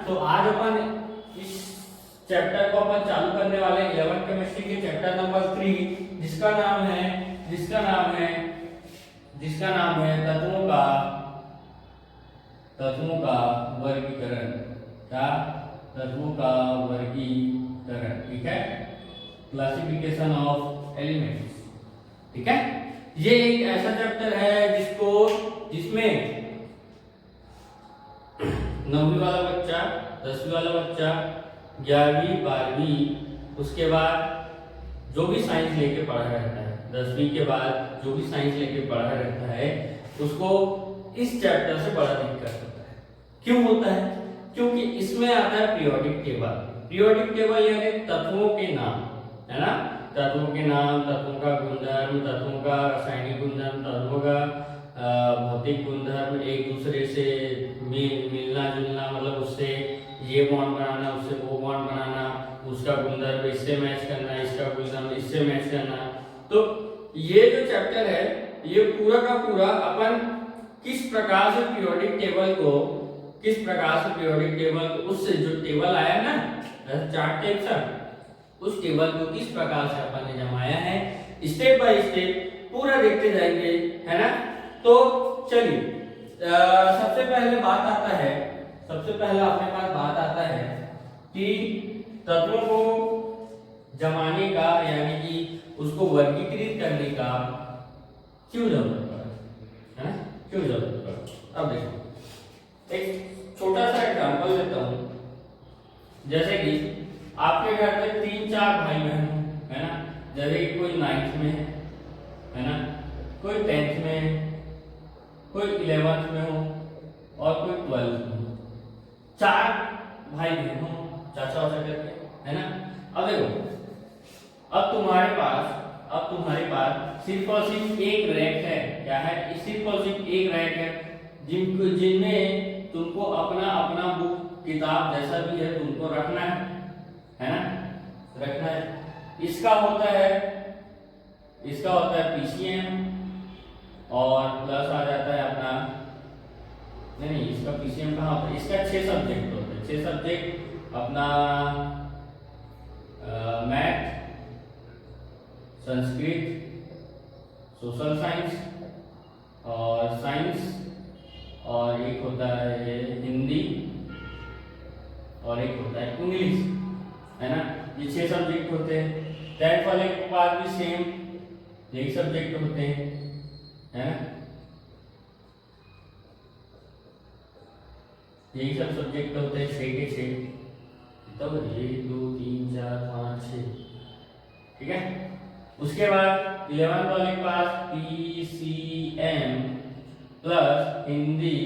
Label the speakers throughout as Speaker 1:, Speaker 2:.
Speaker 1: तो आज अपन इस चैप्टर को अपन चालू करने वाले 11th केमिस्ट्री के चैप्टर नंबर 3 जिसका नाम है तत्वों का वर्गीकरण। क्या? तत्वों का वर्गीकरण। ठीक है, क्लासिफिकेशन ऑफ एलिमेंट्स। ठीक है, ये एक ऐसा चैप्टर है जिसमें 9वीं वाला बच्चा, 10वीं वाला बच्चा, 11वीं 12वीं, उसके बाद जो भी साइंस लेके पढ़ा रहता है, 10वीं के बाद जो भी साइंस लेके पढ़ा रहता है, उसको इस चैप्टर से बड़ा दिक्कत होता है। क्यों होता है? क्योंकि इसमें आता है पीरियोडिक टेबल। पीरियोडिक टेबल यानी तत्वों के नाम, है ना, तत्वों के नाम, तत्वों का गुणधर्म, तत्वों का रासायनिक गुणधर्म, तत्वों का भौतिक गुणधर्म, एक दूसरे से मिलना जुलना, मतलब उससे ये बॉन्ड बनाना, उससे वो बॉन्ड बनाना, उसका गुणधर्म इससे मैच करना, इसका गुणधर्म इससे मैच करना। तो ये जो चैप्टर है, ये पूरा का पूरा अपन किस प्रकार से पीरियोडिक टेबल को उससे जो टेबल आया ना, चार्ट टाइप सा, उस टेबल को किस प्रकार से अपन ने जमाया है, स्टेप बाय स्टेप पूरा देखते जाएंगे, है ना। तो चलिए, सबसे पहले अपने पास बात आता है कि तत्वों को जमाने का, यानी कि उसको वर्गीकृत करने का क्यों जरूरत पड़ा, है ना, क्यों जरूरत पड़ा। अब देखो, एक छोटा सा एग्जांपल देता हूं। जैसे कि आपके घर में 3-4 भाई बहन है ना, जैसे कि कोई 9th में है ना, कोई 10th में है, कोई 11th में हो और कोई 12th में हो। 4 भाई बहन हो, चाचा वाचा करके, है ना। अब देखो, अब तुम्हारे पास सिर्फ और सिर्फ एक रैक है। क्या है? सिर्फ और सिर्फ एक रैक है, जिनमें तुमको अपना अपना बुक किताब जैसा भी है तुमको रखना है ना, रखना है। इसका होता है पीसीएम, और प्लस आ जाता है अपना, नहीं इसका पीसीएम कहाँ होता है, इसका 6 सब्जेक्ट होते हैं। 6 सब्जेक्ट अपना मैथ, संस्कृत, सोशल साइंस और साइंस, और एक होता है हिंदी, और एक होता है इंग्लिश, है ना। ये 6 सब्जेक्ट होते हैं। 10th वाले के पास भी सेम यही सब्जेक्ट होते हैं, है ना, यही सब सब्जेक्ट होते हैं, 6 के 6। तब 1 2 3 4 5 6, ठीक है। उसके बाद 11th वाले के पास पीसीएम प्लस हिंदी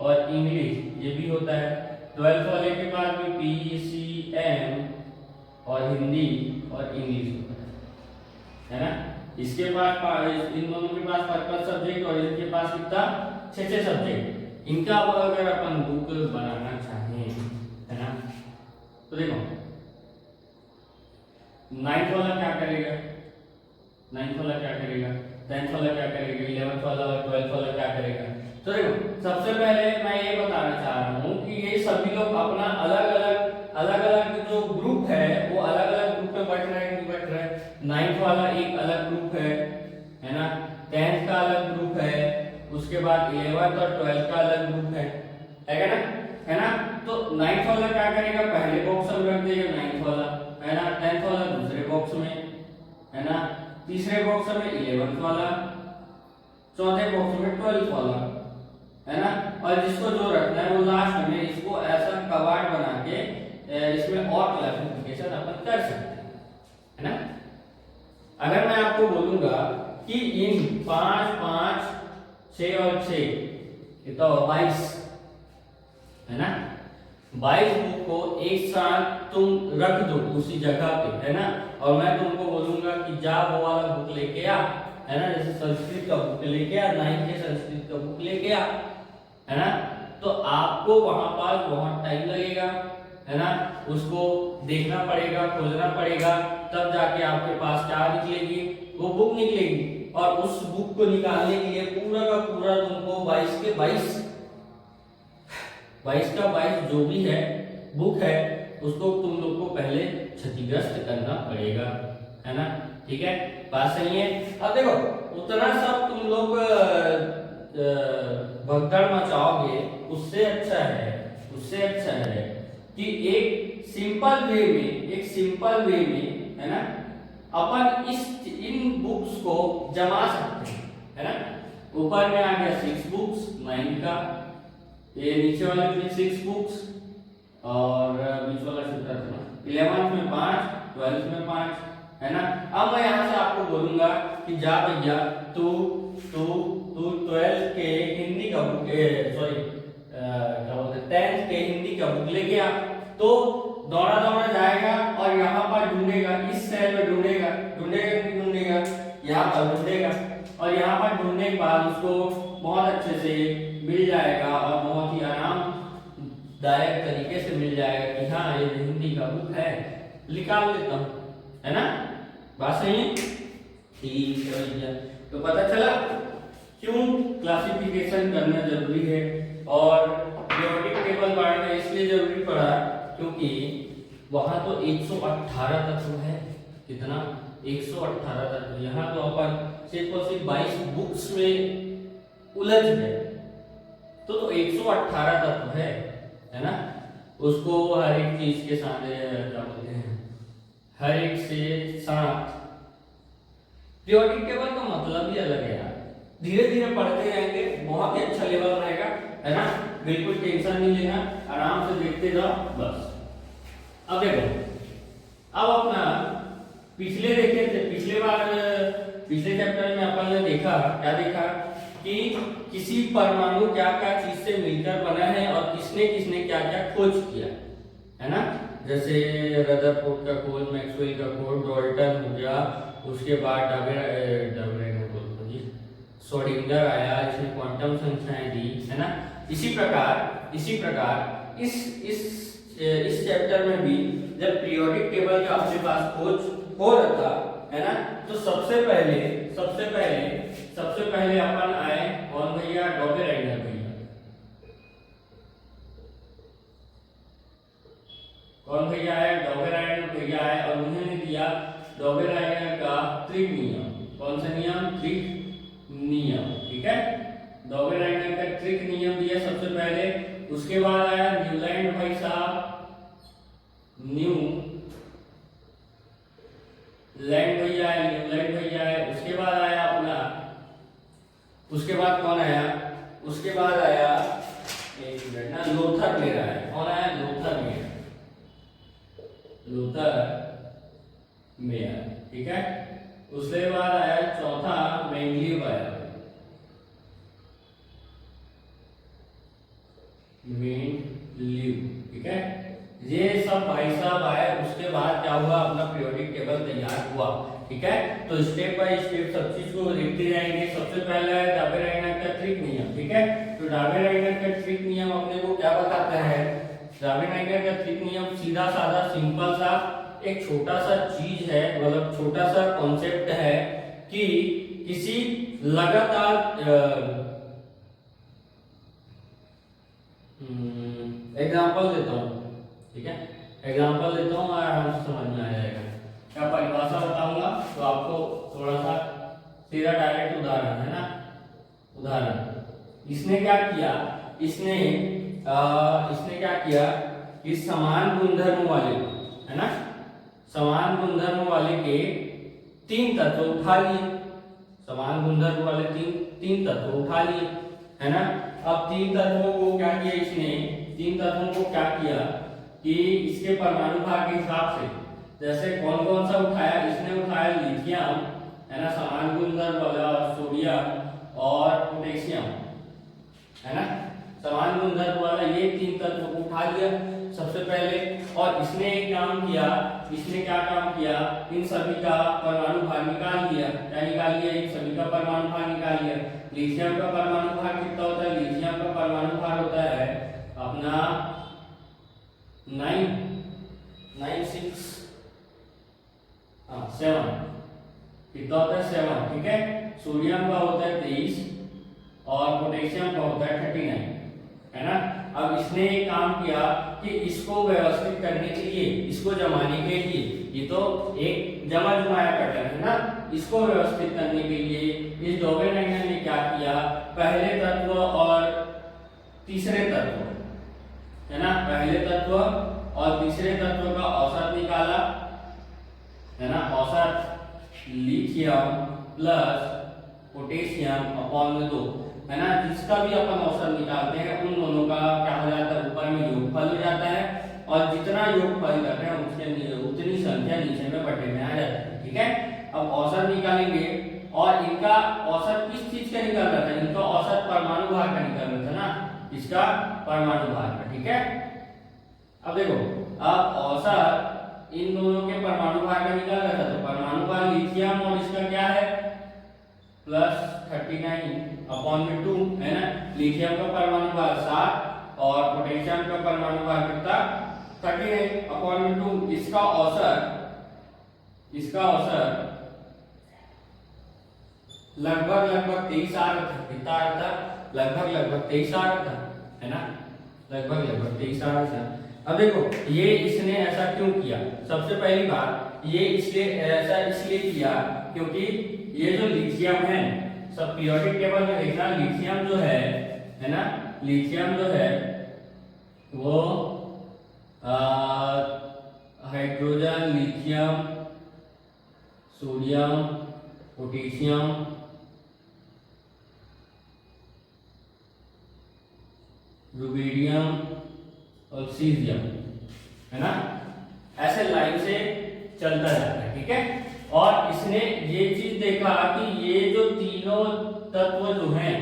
Speaker 1: और इंग्लिश, ये भी होता है। 12th वाले के पास भी पीसीएम और हिंदी और इंग्लिश होता है ना। इसके पास, इन दोनों के पास 5 सब्जेक्ट, और इनके पास कितना, 6 सब्जेक्ट। इनका अगर अपन बुक बनाना चाहें, है ना, तो देखो 9th वाला क्या करेगा, 10th वाला क्या करेगा, 11th वाला और 12th वाला क्या करेगा। तो देखो, सबसे पहले मैं ये बताना चाह रहा हूँ कि ये सभी लोग अपना अलग अलग जो ग्रुप है, वो अलग अलग ग्रुप में बैठ रहे हैं, नहीं बैठ रहे हैं। 9th वाला एक अलग ग्रुप है ना, 10th का अलग ग्रुप है, उसके बाद 11th और 12th का अलग ग्रुप है ना, है ना। तो 9th वाला क्या करेगा, पहले बॉक्स में रख देगा 9th वाला, है ना। 10th वाला दूसरे बॉक्स में, है ना। तीसरे बॉक्स में 11th वाला, चौथे बॉक्स में 12th वाला, है ना। और जिसको जो रखना है वो लास्ट में, इसको ऐसा कबाड़ बना के इसमें और क्लासिफिकेशन अपन कर सकते हैं, है ना। अगर मैं आपको बोलूंगा कि इन 5 5 6 और 6 कितना हो, 22, है ना। 22 बुक को एक साथ तुम रख दो उसी जगह पे, है ना। और मैं तुमको बोलूंगा कि जा वो वाला बुक लेके आ, है ना, जैसे संस्कृत का बुक लेके आ, 9th के संस्कृत का बुक लेके आ, है ना। तो आपको वहां पास बहुत टाइम लगेगा, है ना, उसको देखना पड़ेगा, खोजना पड़ेगा, तब जाके आपके पास क्या निकलेगी, वो बुक निकलेगी। और उस बुक को निकालने के लिए पूरा का पूरा तुमको 22 के 22 22 का 22 जो भी है बुक है उसको तुम लोग को पहले क्षतिग्रस्त करना पड़ेगा, है ना। ठीक है, बात सही है। अब देखो उतना सब तुम लोग भगदड़ मचाओगे, उससे अच्छा है कि एक सिंपल वे में है ना अपन इन बुक्स को जमा सकते हैं, है ना। ऊपर में आ गया 6 बुक्स 9 का, ये नीचे वाले में 6 बुक्स और बीच वाला छोटा था 11th में 5, 12th में 5, है ना। अब मैं यहाँ से आपको बोलूंगा कि जा भैया तू 12th के हिंदी का बुक, सॉरी क्या बोलते हैं 10th के हिंदी का बुक लेके आ, तो दौड़ा जाएगा और यहाँ पर ढूंढेगा, इस सेल में ढूंढेगा यहाँ पर ढूंढेगा, और यहाँ पर ढूंढने के बाद उसको बहुत अच्छे से मिल जाएगा और बहुत ही आरामदायक तरीके से मिल जाएगा कि हाँ ये हिंदी का बुक है, निकाल लेता हूँ, है ना। बात सही है, ठीक है भैया। तो पता चला क्यों क्लासिफिकेशन करना जरूरी है और पीरियोडिक टेबल बांटना इसलिए जरूरी पड़ा क्योंकि वहां तो 118 तत्व है, कितना 118 तत्व, यहाँ तो अपन सिर्फ और सिर्फ 22 बुक्स में उलझ गए, तो 118 तत्व है ना। उसको हर एक चीज के साथ क्या बोलते हैं, हर एक से साथ पीरियोडिक टेबल का मतलब ही अलग है यार, धीरे धीरे पढ़ते रहेंगे, बहुत ही अच्छा लेवल रहेगा, है ना। बिल्कुल टेंशन नहीं लेना, आराम से देखते जाओ बस। अब देखो, अब अपना पिछले चैप्टर में अपन ने देखा, क्या देखा कि किसी परमाणु क्या चीज से मिलकर बना है और किसने क्या खोज किया, है ना। जैसे रदरफोर्ड का खोज, मैक्सवेल का खोज, डाल्टन हो गया, उसके बाद श्रोडिंगर आया, इसने क्वांटम संख्याएं दी, है ना। इसी प्रकार इस चैप्टर में भी जब पीरियोडिक टेबल का अपने पास खोज हो रहा था, है ना, तो सबसे पहले अपन आए कौन भैया, डॉबेराइनर भैया। कौन भैया आए, डॉबेराइनर भैया आए, और उन्होंने दिया डॉबेराइनर का त्रिक नियम। कौन सा नियम, त्रिक नियम, ठीक है। डॉबेराइनर का त्रिक नियम दिया सबसे पहले, उसके बाद आया न्यूलैंड भाई साहब, न्यूलैंड भैया आए, उसके बाद आया अपना, उसके बाद कौन आया, उसके बाद आया एक मिनट ना, लोथर मेरा है, कौन आया, लोथर मेयर, ठीक है। उसके बाद आया चौथा मेंडलीव आया, ठीक है। ये सब भाई साहब आए, उसके बाद क्या हुआ, अपना पीरियोडिक टेबल तैयार हुआ, ठीक है। तो स्टेप बाय स्टेप सब चीज को देखते जाएंगे। सबसे पहला है डॉबेराइनर का त्रिक नियम, ठीक है। तो डॉबेराइनर का त्रिक नियम अपने को क्या बताता है, डॉबेराइनर का त्रिक नियम सीधा साधा सिंपल सा एक छोटा सा चीज है, मतलब छोटा सा कॉन्सेप्ट है कि किसी लगातार एग्जाम्पल देता हूँ, ठीक है, एग्जाम्पल देता हूँ और आराम से समझ में आ जाएगा। क्या परिभाषा बताऊंगा तो आपको थोड़ा सा सीधा डायरेक्ट उदाहरण, है ना। उदाहरण, इसने क्या किया कि समान गुणधर्म वाले, है ना, समान गुणधर्म वाले के 3 तत्व उठा लिए, समान गुणधर्म वाले तीन तत्व उठा लिए, है ना। अब 3 तत्वों को क्या किया इसने, 3 तत्वों को क्या किया कि इसके परमाणु भार के हिसाब से, जैसे कौन कौन सा उठाया, इसने उठाया लिथियम, है ना, समान गुणधर्म वाला, सोडियम और पोटेशियम, है ना, समान गुणधर्म वाला ये 3 तत्वों को उठा लिया सबसे पहले। और इसने एक काम किया, इसने क्या काम किया, इन सभी का परमाणु भार निकाल लिया, क्या निकाल लिया, इन सभी का परमाणु भार निकाल लिया। लिथियम का परमाणु भार कितना होता है, लिथियम का परमाणु भार होता है अपना 7 कितना होता है, 7, ठीक है। सोडियम का होता है 23 और पोटेशियम का होता है 39, है ना। अब इसने एक काम किया कि इसको व्यवस्थित करने के लिए, इसको जमाने के लिए, ये तो एक जमा जुमाया पैटर्न है ना, इसको व्यवस्थित करने के लिए इस डोगेन एंगल ने क्या किया, पहले तत्व और तीसरे तत्व है ना, पहले तत्व और तीसरे तत्व का औसत निकाला है ना, औसत लिथियम प्लस पोटेशियम अपॉन में 2 है ना, जिसका भी अपन औसत निकालते हैं उन दोनों का क्या हो जाता है, ऊपर में योगफल हो जाता है, और जितना योगफल कर रहे हैं उसके उतनी संख्या नीचे में बटे में आ जाती है। ठीक है, अब औसत निकालेंगे, और इनका औसत किस चीज का निकल रहा था, इनका औसत परमाणु भार का निकल रहा था ना, इसका परमाणु भार का। ठीक है, अब देखो, अब औसत इन दोनों के परमाणु भार का निकल रहा था, तो परमाणु भार लिथियम और इसका क्या है प्लस 39 अपॉन में 2 है ना, लिथियम का परमाणु भार 7 और पोटेशियम का परमाणु भार कितना 39 अपॉन में 2, इसका औसत लगभग 23 आ रहा था, कितना आ रहा था, लगभग 23 आ रहा था है ना, लगभग 23 आ रहा था। अब देखो ये इसने ऐसा क्यों किया, सबसे पहली बात ये इसलिए किया क्योंकि ये जो लिथियम है, सब पीरियोडिक टेबल में देखना, लिथियम जो है ना, लिथियम जो है वो hydrogen, lithium, sodium, potassium, rubidium और सीजियम है ना, ऐसे लाइन से चलता जाता है। ठीक है, और इसने ये चीज देखा कि ये जो तीनों तत्व जो हैं,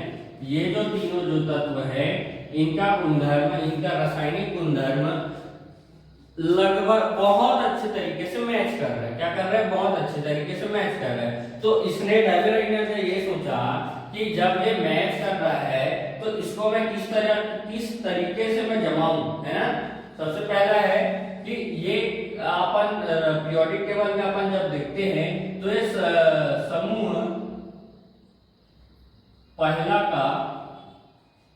Speaker 1: ये जो तीनों जो तत्व है, इनका गुणधर्म, इनका रासायनिक गुणधर्म लगभग बहुत अच्छे तरीके से मैच कर रहा है। क्या कर रहा है, बहुत अच्छे तरीके से मैच कर रहा है। तो इसने डायवेराइनर ने ये सोचा कि जब ये मैच कर रहा है तो इसको मैं किस तरीके से मैं जमाऊं, है ना। सबसे पहला है कि ये अपन पीरियोडिक टेबल में अपन जब देखते हैं तो ये समूह पहला का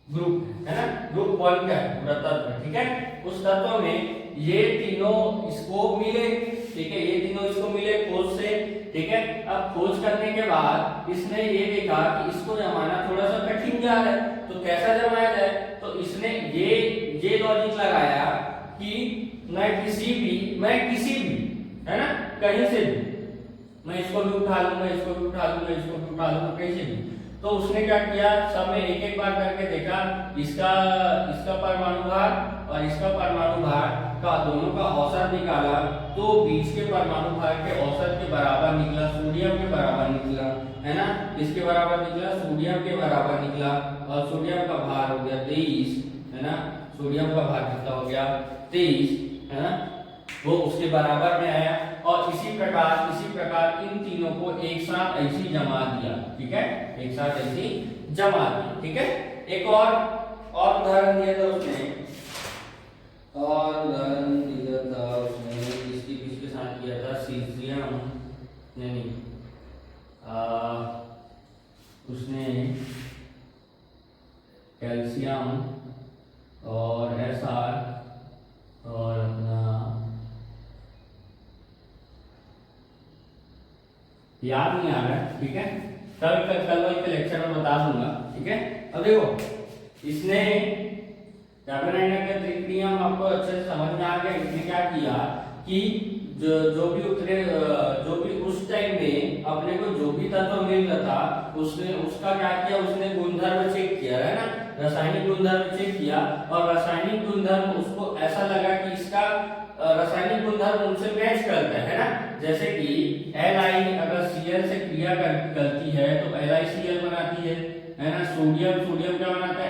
Speaker 1: ग्रुप है ना, ग्रुप 1 का है पूरा तत्व। ठीक है, उस तत्व में ये तीनों इसको मिले, ठीक है, ये तीनों इसको मिले खोज से। ठीक है, अब खोज करने के बाद इसने ये देखा कि इसको जमाना थोड़ा सा कठिन जा रहा है, तो कैसा जमाया जाए, तो इसने ये लॉजिक लगाया कि मैं किसी भी है ना, कहीं से भी मैं इसको भी उठा लूंगा, इसको भी उठा लूंगा, इसको भी उठा लूंगा, कहीं से भी। तो उसने क्या किया, सब में एक एक बार करके देखा, इसका परमाणु भार और इसका परमाणु भार का दोनों का औसत निकाला, तो बीच के परमाणु भार के औसत के बराबर निकला, सोडियम के बराबर निकला, है ना, इसके बराबर निकला, सोडियम के बराबर निकला, और सोडियम का भार हो गया 23, है ना, सोडियम का भार कितना हो गया 23, है ना, वो उसके बराबर में आया। और इसी प्रकार इन तीनों को एक साथ ऐसे जमा दिया। ठीक है, एक साथ ऐसे जमा दिया। ठीक है, एक और उदाहरण दिया था उसने, किसके साथ किया था, सीजियम नहीं उसने कैल्शियम और एसआर और अपना याद नहीं आ रहा है। ठीक है, कल के लेक्चर में बता दूंगा। ठीक है, अब देखो इसने डायवेराइनर का त्रिक नियम आपको अच्छे से समझ में आ गया। इसने क्या किया कि जो भी उस टाइम में अपने को जो भी तत्व मिल रहा था, उसका क्या किया, उसने गुणधर्म चेक किया, है ना, रासायनिक गुणधर्म चेक किया, और रासायनिक गुणधर्म उसको ऐसा लगा कि इसका रासायनिक गुणधर्म उनसे मैच करता है ना। जैसे कि Li अगर Cl से क्रिया करती है तो LiCl बनाती है ना, सोडियम क्या बनाता है,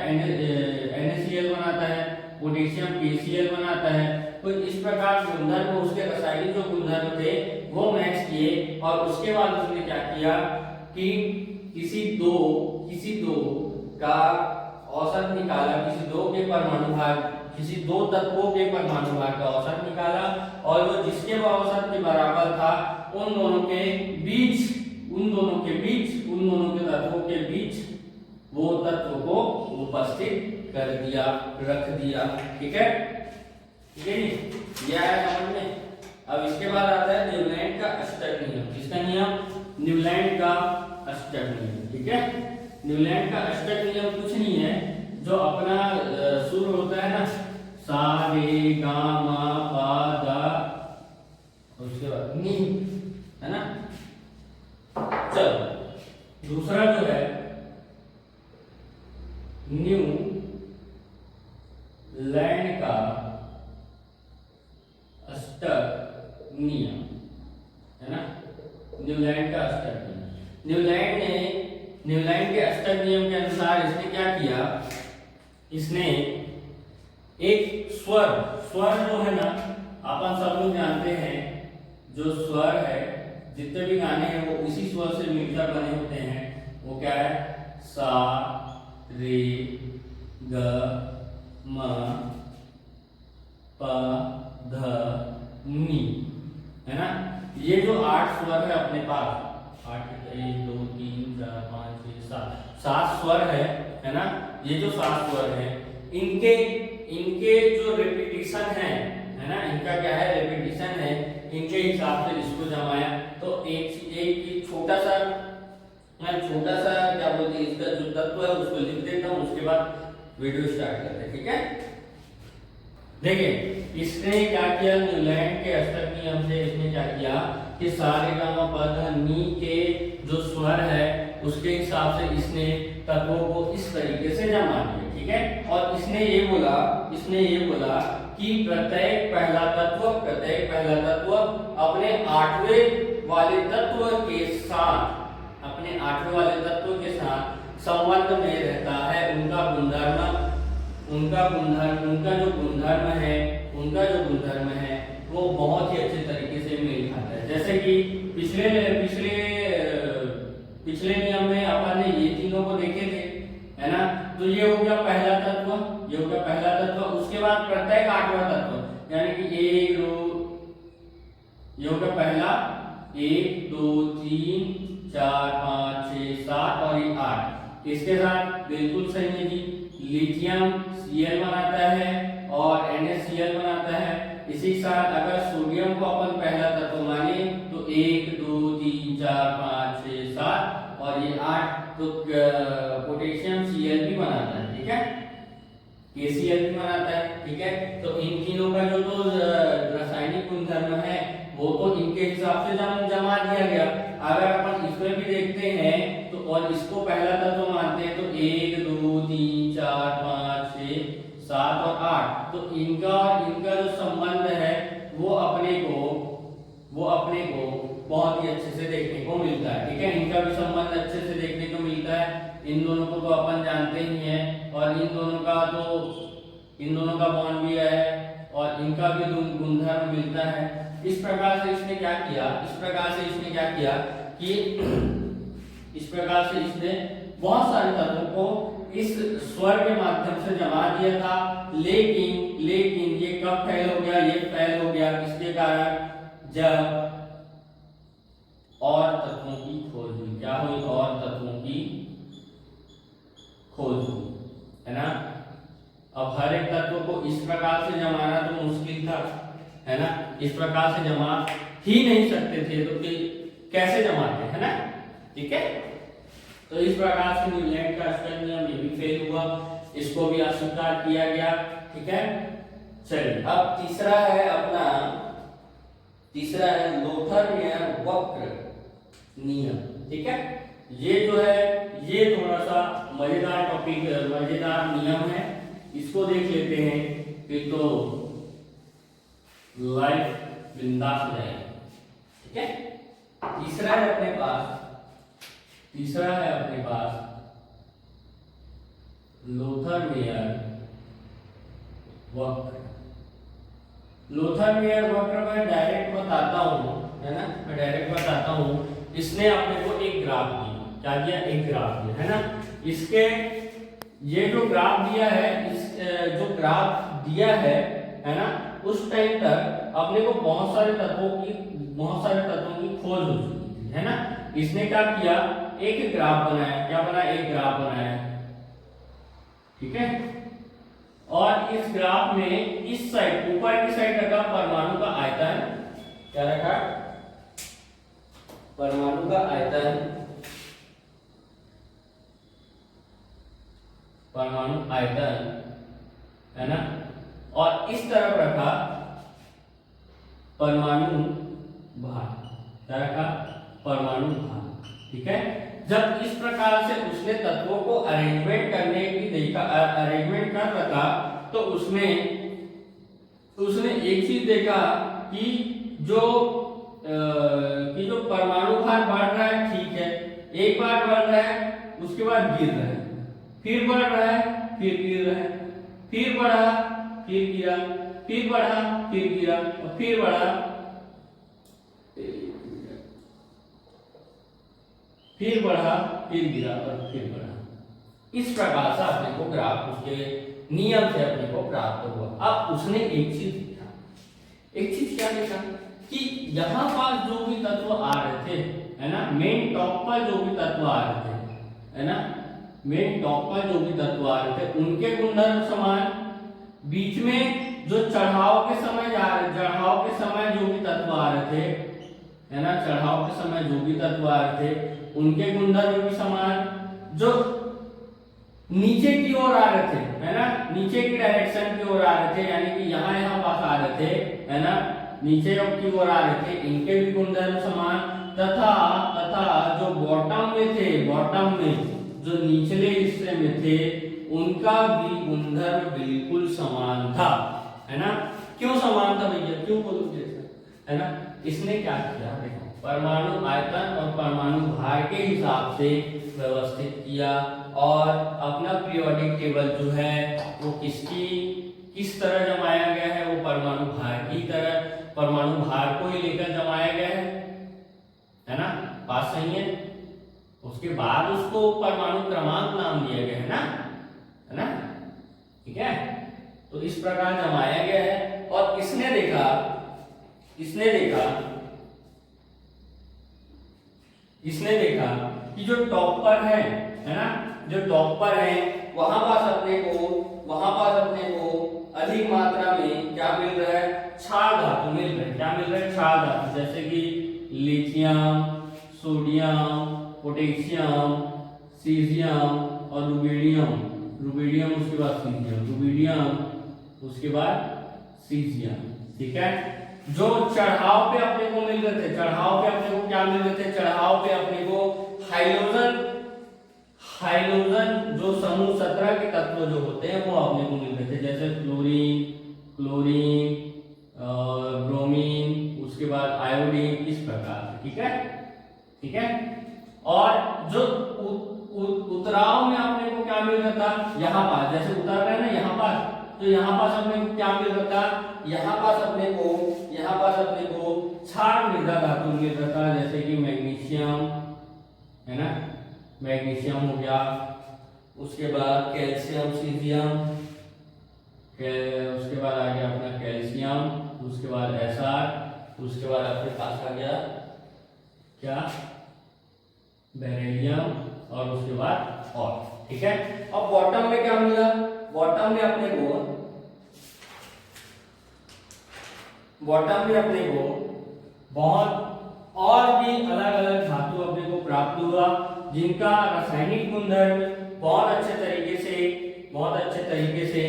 Speaker 1: NaCl बनाता है, पोटेशियम KCl बनाता है। तो इस प्रकार गुणधर्म उसके रासायनिक जो गुणधर्म थे वो मैच किए, और उसके बाद उसने क्या किया कि किसी दो का औसत निकाला, किसी दो तत्वों के परमाणु भार का औसत निकाला, और वो जिसके औसत के बराबर था उन दोनों के तत्वों के बीच वो तत्व को उपस्थित कर दिया, रख दिया। ठीक है, ठीक है जी, यह आया समझ में। अब इसके बाद आता है न्यूलैंड का अष्टक नियम। किसका नियम? न्यूलैंड का अष्टक नियम। ठीक है, न्यूलैंड का अष्टक नियम कुछ नहीं है, जो अपना सुर होता है ना, सा रे गा मा पा दा, उसके बाद नी, है ना। चलो दूसरा जो है न्यू लैंड का अष्टक नियम, है ना। न्यूलैंड का अष्टक नियम, न्यूलैंड के अष्टक नियम के अनुसार इसने क्या किया, इसने एक स्वर जो है ना, अपन सब लोग जानते हैं जो स्वर है, जितने भी गाने हैं वो उसी स्वर से मिलकर बने होते हैं। वो क्या है? सा रे ग म प ध नी, है ना। ये जो 8 स्वर है अपने पास, 8 1 2 3 4 5 6 7 स्वर है ना। ये जो 7 स्वर है, इनके जो रिपीटिशन है ना, इनका क्या है? रिपीटिशन है। इनके हिसाब से इसको जमाया तो एक छोटा सा क्या बोलते हैं, इसका जो तत्व है उसको लिख देता हूँ, उसके बाद वीडियो स्टार्ट करते हैं। ठीक है, देखिए इसने क्या किया, न्यूलैंड के अष्टक नियम से इसने क्या किया कि सारे गा मा पा धा नी के जो स्वर है उसके हिसाब से इसने तत्वों को इस तरीके से जमा दिया। ठीक है, और इसने ये बोला कि प्रत्येक पहला तत्व अपने 8वें वाले तत्व के साथ संबंध में रहता है। उनका जो गुणधर्म है वो बहुत ही अच्छे तरीके से मेल खाता है। जैसे कि पिछले नियम में अपन ने ये तीनों को देखे थे, है ना। तो ये हो गया पहला तत्व, उसके बाद प्रत्येक 8वां तत्व, यानी कि ये हो गया पहला 1 2 3 4 5 6 7 और ये 8। इसके साथ बिल्कुल सही है जी, लिथियम Cl बनाता है और NaCl बनाता है। इसी के साथ अगर सोडियम को अपन पहला तत्व माने तो 1 2 3 4 5 6 7 और ये 8, तो पोटेशियम Cl भी बनाता है। ठीक है, KCl भी बनाता है। ठीक है, तो इन तीनों का जो तो रासायनिक गुणधर्म है वो तो इनके हिसाब से जमा दिया गया। अगर अपन इसमें भी देखते हैं तो, और इसको पहला तत्व मानते हैं तो 1 2 3 4 5 6 7 और 8, तो इनका जो संबंध है वो अपने को बहुत ही अच्छे से देखने को मिलता है। ठीक है, इनका भी संबंध अच्छे से देखने को मिलता है। इन दोनों को तो अपन जानते ही हैं, और इन दोनों का बॉन्ड भी है और इनका भी गुणधर्म मिलता है। इस प्रकार से इसने क्या किया कि इस प्रकार से इसने बहुत सारे तत्वों को इस स्वर के माध्यम से जमा दिया था। लेकिन ये कब फैल हो गया? ये फैल हो गया किसके कारण? जब और तत्वों की खोज हुई। क्या हुई? और तत्वों की खोज हुई, है ना। अब हर एक तत्व को इस प्रकार से जमाना तो मुश्किल था, है ना। इस प्रकार से जमा ही नहीं सकते थे, तो फिर कैसे जमाते, है ना। ठीक है, तो इस प्रकार से न्यूलैंड का अष्टक नियम ये भी फेल हुआ, इसको भी अस्वीकार किया गया। ठीक है, चलिए अब तीसरा है लोथर-मेयर वक्र नियम। ठीक है, ये जो है ये थोड़ा सा मजेदार नियम है, इसको देख लेते हैं, फिर तो लाइफ बिंदास हो जाएगी। ठीक है, तीसरा है अपने पास लोथर-मेयर वक्र। लोथर-मेयर वक्र मैं डायरेक्ट बताता हूँ, है ना, मैं डायरेक्ट बताता हूँ। इसने अपने को एक ग्राफ दिया, क्या दिया? एक ग्राफ दिया, है ना। इसके ये जो ग्राफ दिया है, जो ग्राफ दिया है ना, उस टाइम तक अपने को बहुत सारे तत्वों की खोज हो चुकी थी, है ना। इसने क्या किया? एक ग्राफ बनाया। क्या बनाया? एक ग्राफ बनाया। ठीक है, और इस ग्राफ में इस साइड ऊपर की साइड रखा परमाणु का आयतन, क्या रखा, परमाणु का आयतन, परमाणु आयतन, है ना, और इस तरफ रखा परमाणु भार, क्या रखा, परमाणु भार। ठीक है, जब इस प्रकार से उसने तत्वों को अरेंजमेंट करने की देखा, अरेंजमेंट कर रखा, तो उसने एक चीज देखा कि जो परमाणु भार बढ़ रहा है, ठीक है, एक बार बढ़ रहा है, उसके बाद गिर रहा है, फिर बढ़ रहा है, फिर गिर रहा है, फिर बढ़ा, फिर गिरा, फिर बढ़ा, फिर गिरा, और फिर बढ़ा, फिर बढ़ा, फिर गिरा, और फिर बढ़ा। इस प्रकार से अपने को ग्राफ उसके नियम से अपने को प्राप्त हुआ। अब उसने एक चीज देखा, एक चीज क्या देखा कि यहाँ पास जो भी तत्व आ रहे थे, है ना, मेन टॉप पर जो भी तत्व आ रहे थे, है ना, मेन टॉप पर जो भी तत्व आ रहे थे, उनके गुणधर्म समान। बीच में जो चढ़ाव के समय जा रहे, चढ़ाव के समय जो भी तत्व आ रहे थे, है ना, चढ़ाव के समय जो भी तत्व आ रहे थे, उनके गुणधर्म भी समान। जो नीचे की ओर आ रहे थे, है ना, नीचे की डायरेक्शन की ओर आ रहे थे, यानी कि यहाँ पास आ रहे थे, है ना, नीचे की ओर आ रहे थे, इनके भी गुणधर्म समान। तथा जो बॉटम में थे, बॉटम में जो निचले हिस्से में थे, उनका भी गुणधर्म बिल्कुल समान था, है ना। क्यों समान था भैया, क्यों बोलोगे ऐसा, है ना। इसने क्या किया, देखो, परमाणु आयतन और परमाणु भार के हिसाब से व्यवस्थित किया, और अपना पीरियोडिक टेबल जो है वो किस तरह जमाया गया है, वो परमाणु भार की तरह, परमाणु भार को ही लेकर जमाया गया है ना, बात सही है। उसके बाद उसको परमाणु क्रमांक नाम दिया गया है ना, ठीक है। तो इस प्रकार जमाया गया है, और इसने देखा कि जो टॉपर है ना, जो टॉपर है, वहां पास अपने को अधिक मात्रा में क्या मिल रहा है, क्षार धातु मिल रहा है। क्या मिल रहा है, क्षार धातु, जैसे कि लिथियम, सोडियम, पोटेशियम, सीजियम और रुबिडियम, उसके बाद सीजियम, रुबिडियम, उसके बाद सीजियम। ठीक है, जो चढ़ाव पे अपने को मिल रहे थे, चढ़ाव पे अपने को क्या मिल रहे थे, चढ़ाव पे अपने को हाइड्रोजन जो समूह 17 के तत्व जो होते हैं वो अपने को मिल रहे थे, जैसे क्लोरीन, ब्रोमीन, उसके बाद आयोडीन, इस प्रकार से। ठीक है। और जो उतराव में अपने को क्या मिल रहा था, यहाँ पास जैसे उतर रहे हैं ना, यहाँ पास, तो यहाँ पास अपने को क्या मिल रहा था, यहाँ पास अपने को क्षार मृदा धातु मिल रहा था, जैसे कि मैग्नीशियम, है ना, मैग्नीशियम हो गया, उसके बाद कैल्शियम, सीजियम, उसके बाद आ गया अपना कैल्शियम, उसके बाद Sr, उसके बाद अपने पास आ गया क्या, बेरिलियम, और उसके बाद और। ठीक है, अब बॉटम में क्या मिला, बॉटम में अपने को बहुत और भी अलग अलग धातु अपने को प्राप्त हुआ, जिनका रासायनिक गुणधर्म बहुत अच्छे तरीके से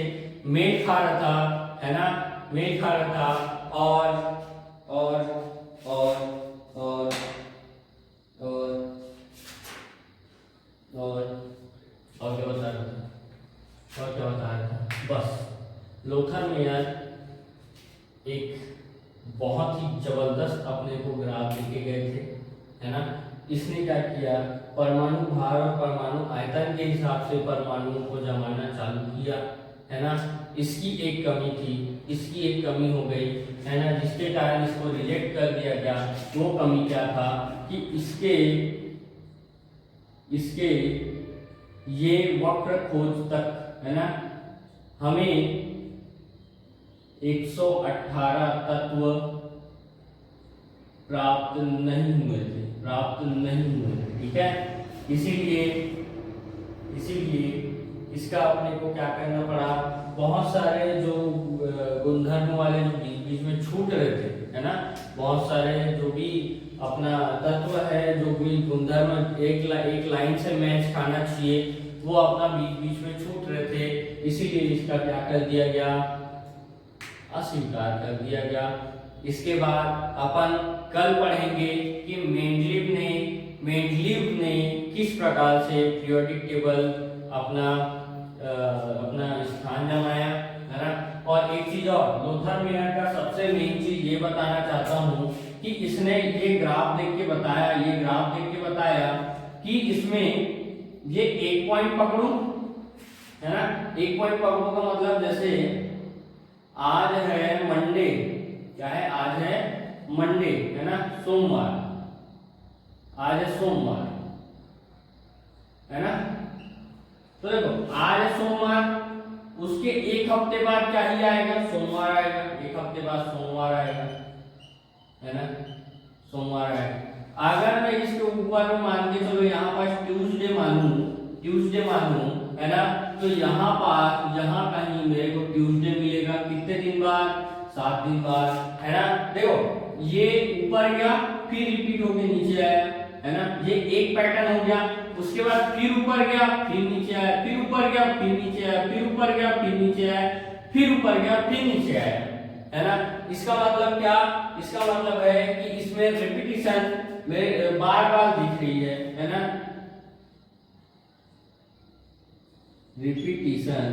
Speaker 1: मेल खा रहा था, है ना, मेल खा रहा था, और क्या बता रहा था, बस लोथर मेयर एक बहुत ही जबरदस्त अपने को ग्राफ देके गए थे, है ना। इसने क्या किया, परमाणु भार और परमाणु आयतन के हिसाब से परमाणुओं को जमाना चालू किया, है ना। इसकी एक कमी हो गई, है ना, जिसके कारण इसको रिजेक्ट कर दिया गया। वो कमी क्या था कि इसके ये वक्र खोज तक, है ना, हमें 118 तत्व प्राप्त नहीं हुए थे। ठीक है, इसीलिए इसका अपने को क्या करना पड़ा, बहुत सारे जो गुणधर्म वाले जो बीच बीच में छूट रहे थे, है ना, बहुत सारे जो भी अपना तत्व है, जो भी गुणधर्म एक लाइन से मैच खाना चाहिए, वो अपना बीच बीच में छूट रहे थे, इसीलिए इसका क्या कर दिया गया, अस्वीकार कर दिया गया। इसके बाद अपन कल पढ़ेंगे कि मेंडलीव ने किस प्रकार से पीरियोडिक टेबल अपना स्थान जमाया, है ना। और एक चीज और, लोथर मेयर का सबसे मेन चीज ये बताना चाहता हूँ कि इसने ये ग्राफ देख के बताया कि इसमें ये एक पॉइंट पकड़ूं, है ना, एक पॉइंट पकड़ूं का मतलब जैसे आज है मंडे, क्या है, आज है मंडे, है ना, सोमवार, आज है सोमवार, है ना। तो देखो आज है सोमवार, उसके एक हफ्ते बाद क्या ही आएगा, सोमवार आएगा, एक हफ्ते बाद सोमवार आएगा, है ना, सोमवार आएगा। अगर मैं इसके ऊपर में मान के चलो यहाँ पास ट्यूसडे मानूं, है ना, तो यहाँ कहीं मेरे को ट्यूसडे मिलेगा, कितने दिन बाद, 7 दिन बाद, है ना। देखो ये ऊपर गया, फिर रिपीट होके नीचे आया, है ना, ये एक पैटर्न हो गया। उसके बाद फिर ऊपर गया, फिर नीचे आया, फिर ऊपर गया, फिर नीचे आया, फिर ऊपर गया, फिर नीचे आया, फिर ऊपर गया, फिर नीचे आया, है ना। इसका मतलब क्या, इसका मतलब है कि इसमें रिपीटिशन में बार-बार दिख रही है ना, रिपीटिशन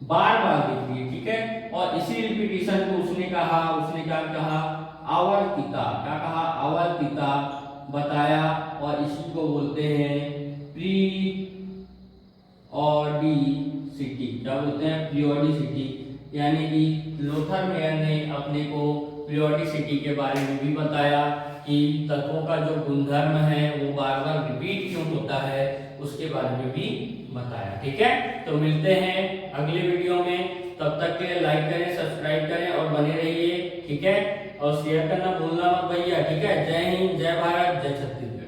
Speaker 1: बार-बार दिख रही है, ठीक है। और इसी रिपीटिशन को उसने क्या कहा, आवर्तिता, क्या कहा, आवर्तिता बताया, और इसी को बोलते हैं पीरियोडिसिटी, क्या बोलते हैं, पीरियोडिसिटी। यानी कि लोथर मेयर ने अपने को पीरियोडिसिटी के बारे में भी बताया कि तत्वों का जो गुणधर्म है वो बार बार रिपीट क्यों होता है, उसके बारे में भी बताया, ठीक है। तो मिलते हैं अगले वीडियो में, तब तक के लिए लाइक करें, सब्सक्राइब करें और बने रहिए, ठीक है। और शेयर करना भूलना मत भैया, ठीक है। जय हिंद, जय भारत, जय छत्तीसगढ़।